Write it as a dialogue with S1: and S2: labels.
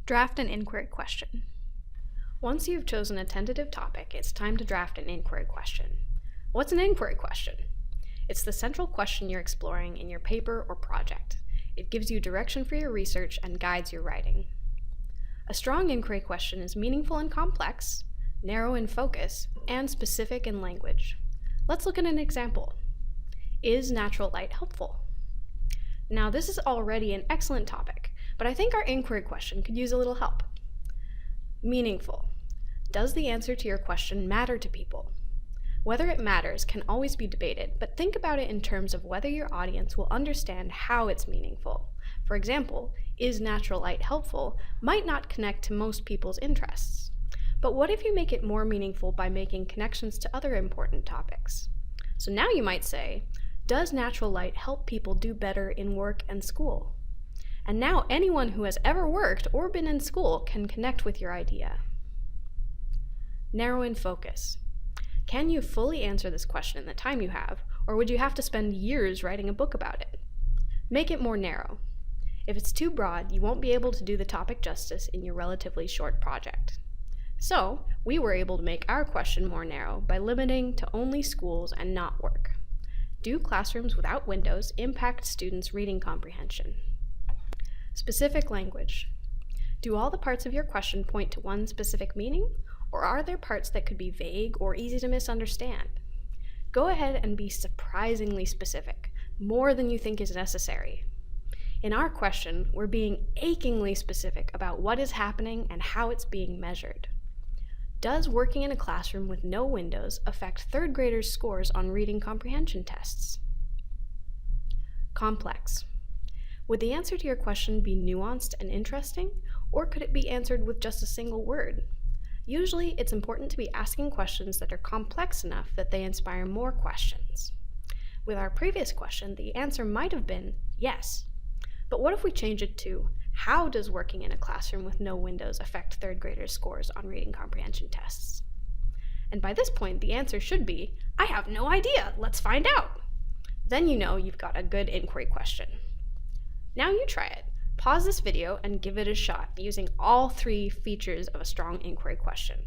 S1: Draft an inquiry question. Once you've chosen a tentative topic, it's time to draft an inquiry question. What's an inquiry question? It's the central question you're exploring in your paper or project. It gives you direction for your research and guides your writing. A strong inquiry question is meaningful and complex, narrow in focus, and specific in language. Let's look at an example. Is natural light helpful? Now, this is already an excellent topic, but I think our inquiry question could use a little help. Meaningful. Does the answer to your question matter to people? Whether it matters can always be debated, but think about it in terms of whether your audience will understand how it's meaningful. For example, is natural light helpful might not connect to most people's interests. But what if you make it more meaningful by making connections to other important topics? So now you might say, does natural light help people do better in work and school? And now anyone who has ever worked or been in school can connect with your idea. Narrow in focus. Can you fully answer this question in the time you have, or would you have to spend years writing a book about it? Make it more narrow. If it's too broad, you won't be able to do the topic justice in your relatively short project. So, we were able to make our question more narrow by limiting to only schools and not work. Do classrooms without windows impact students' reading comprehension? Specific language. Do all the parts of your question point to one specific meaning, or are there parts that could be vague or easy to misunderstand? Go ahead and be surprisingly specific, more than you think is necessary. In our question, we're being achingly specific about what is happening and how it's being measured. Does working in a classroom with no windows affect third graders' scores on reading comprehension tests? Complex. Would the answer to your question be nuanced and interesting, or could it be answered with just a single word? Usually, it's important to be asking questions that are complex enough that they inspire more questions. With our previous question, the answer might have been yes. But what if we change it to, how does working in a classroom with no windows affect third graders' scores on reading comprehension tests? And by this point, the answer should be, I have no idea, let's find out. Then you know you've got a good inquiry question. Now you try it. Pause this video and give it a shot using all three features of a strong inquiry question.